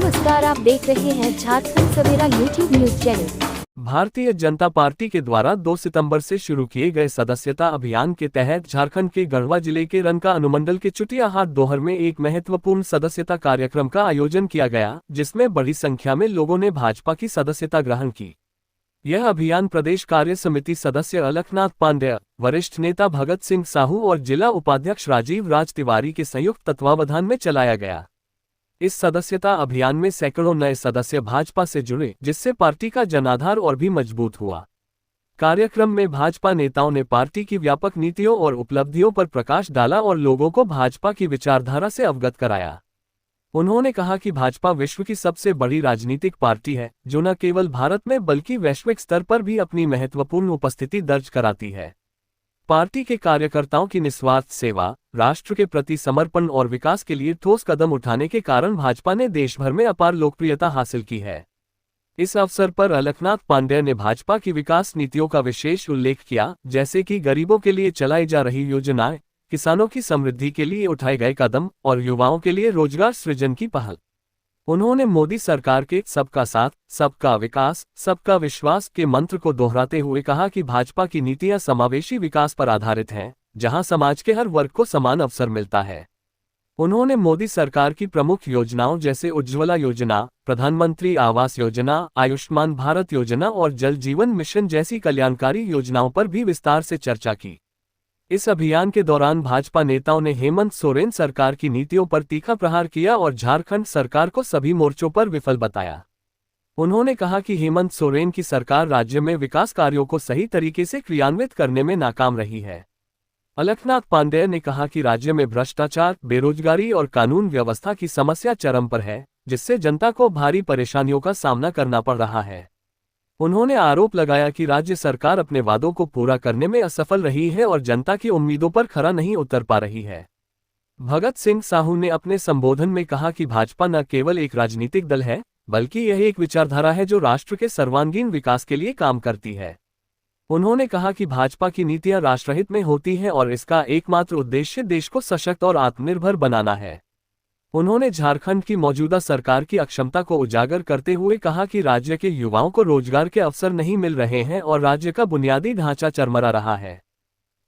नमस्कार, आप देख रहे हैं झारखंड सवेरा YouTube news channel. Bharatiya Janata party के द्वारा 2 सितंबर से शुरू किए गए सदस्यता अभियान के तहत झारखंड के गढ़वा जिले के रनका अनुमंडल के चुटियाहाट दोहर में एक महत्वपूर्ण सदस्यता कार्यक्रम का आयोजन किया गया, जिसमें बड़ी संख्या में लोगों ने भाजपा की सदस्यता ग्रहण की। यह अभियान प्रदेश कार्य समिति सदस्य अलखनाथ पांडेय, वरिष्ठ नेता भगत सिंह साहू और जिला उपाध्यक्ष राजीव राज तिवारी के संयुक्त तत्वावधान में चलाया गया। इस सदस्यता अभियान में सैकड़ों नए सदस्य भाजपा से जुड़े, जिससे पार्टी का जनाधार और भी मजबूत हुआ। कार्यक्रम में भाजपा नेताओं ने पार्टी की व्यापक नीतियों और उपलब्धियों पर प्रकाश डाला और लोगों को भाजपा की विचारधारा से अवगत कराया। उन्होंने कहा कि भाजपा विश्व की सबसे बड़ी राजनीतिक पार्टी है, जो न केवल भारत में बल्कि वैश्विक स्तर पर भी अपनी महत्वपूर्ण उपस्थिति दर्ज कराती है। पार्टी के कार्यकर्ताओं की निस्वार्थ सेवा, राष्ट्र के प्रति समर्पण और विकास के लिए ठोस कदम उठाने के कारण भाजपा ने देश भर में अपार लोकप्रियता हासिल की है। इस अवसर पर अलखनाथ पांडेय ने भाजपा की विकास नीतियों का विशेष उल्लेख किया, जैसे कि गरीबों के लिए चलाई जा रही योजनाएं, किसानों की समृद्धि के लिए उठाए गए कदम और युवाओं के लिए रोजगार सृजन की पहल। उन्होंने मोदी सरकार के सबका साथ, सबका विकास, सबका विश्वास के मंत्र को दोहराते हुए कहा कि भाजपा की नीतियां समावेशी विकास पर आधारित हैं, जहां समाज के हर वर्ग को समान अवसर मिलता है। उन्होंने मोदी सरकार की प्रमुख योजनाओं जैसे उज्ज्वला योजना, प्रधानमंत्री आवास योजना, आयुष्मान भारत योजना और जल जीवन मिशन जैसी कल्याणकारी योजनाओं पर भी विस्तार से चर्चा की। इस अभियान के दौरान भाजपा नेताओं ने हेमंत सोरेन सरकार की नीतियों पर तीखा प्रहार किया और झारखंड सरकार को सभी मोर्चों पर विफल बताया। उन्होंने कहा कि हेमंत सोरेन की सरकार राज्य में विकास कार्यों को सही तरीके से क्रियान्वित करने में नाकाम रही है। अलखनाथ पांडेय ने कहा कि राज्य में भ्रष्टाचार, बेरोजगारी और कानून व्यवस्था की समस्या चरम पर है, जिससे जनता को भारी परेशानियों का सामना करना पड़ रहा है। उन्होंने आरोप लगाया कि राज्य सरकार अपने वादों को पूरा करने में असफल रही है और जनता की उम्मीदों पर खरा नहीं उतर पा रही है। भगत सिंह साहू ने अपने संबोधन में कहा कि भाजपा न केवल एक राजनीतिक दल है, बल्कि यह एक विचारधारा है जो राष्ट्र के सर्वांगीण विकास के लिए काम करती है। उन्होंने कहा कि भाजपा की नीतियां राष्ट्रहित में होती हैं और इसका एकमात्र उद्देश्य देश को सशक्त और आत्मनिर्भर बनाना है। उन्होंने झारखंड की मौजूदा सरकार की अक्षमता को उजागर करते हुए कहा कि राज्य के युवाओं को रोजगार के अवसर नहीं मिल रहे हैं और राज्य का बुनियादी ढांचा चरमरा रहा है।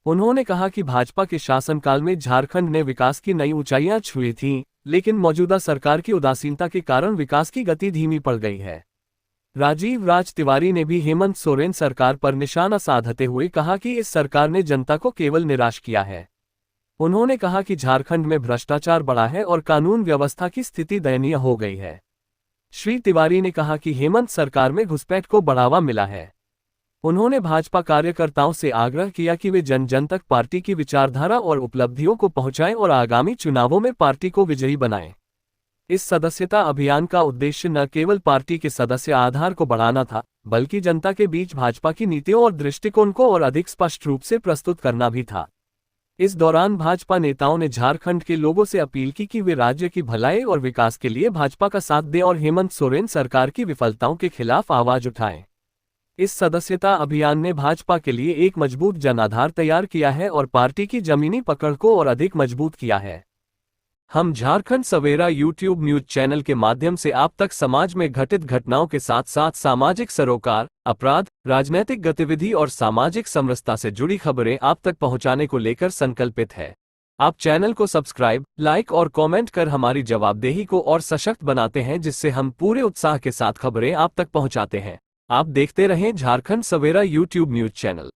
उन्होंने कहा कि भाजपा के शासनकाल में झारखंड ने विकास की नई ऊंचाइयां छुई थीं, लेकिन मौजूदा सरकार की उदासीनता के कारण विकास की गति धीमी पड़ गई है। राजीव राज तिवारी ने भी हेमंत सोरेन सरकार पर निशाना साधते हुए कहा कि इस सरकार ने जनता को केवल निराश किया है। उन्होंने कहा कि झारखंड में भ्रष्टाचार बढ़ा है और कानून व्यवस्था की स्थिति दयनीय हो गई है। श्री तिवारी ने कहा कि हेमंत सरकार में घुसपैठ को बढ़ावा मिला है। उन्होंने भाजपा कार्यकर्ताओं से आग्रह किया कि वे जन जन तक पार्टी की विचारधारा और उपलब्धियों को पहुंचाएं और आगामी चुनावों में पार्टी को विजयी बनाएं। इस सदस्यता अभियान का उद्देश्य न केवल पार्टी के सदस्य आधार को बढ़ाना था, बल्कि जनता के बीच भाजपा की नीतियों और दृष्टिकोण को और अधिक स्पष्ट रूप से प्रस्तुत करना भी था। इस दौरान भाजपा नेताओं ने झारखंड के लोगों से अपील की कि वे राज्य की भलाई और विकास के लिए भाजपा का साथ दें और हेमंत सोरेन सरकार की विफलताओं के खिलाफ आवाज उठाएं। इस सदस्यता अभियान ने भाजपा के लिए एक मजबूत जनाधार तैयार किया है और पार्टी की जमीनी पकड़ को और अधिक मजबूत किया है। हम झारखंड सवेरा यूट्यूब न्यूज चैनल के माध्यम से आप तक समाज में घटित घटनाओं के साथ साथ सामाजिक सरोकार, अपराध, राजनीतिक गतिविधि और सामाजिक समरसता से जुड़ी खबरें आप तक पहुंचाने को लेकर संकल्पित है। आप चैनल को सब्सक्राइब, लाइक और कमेंट कर हमारी जवाबदेही को और सशक्त बनाते हैं, जिससे हम पूरे उत्साह के साथ खबरें आप तक पहुंचाते हैं। आप देखते रहें झारखंड सवेरा यूट्यूब न्यूज चैनल।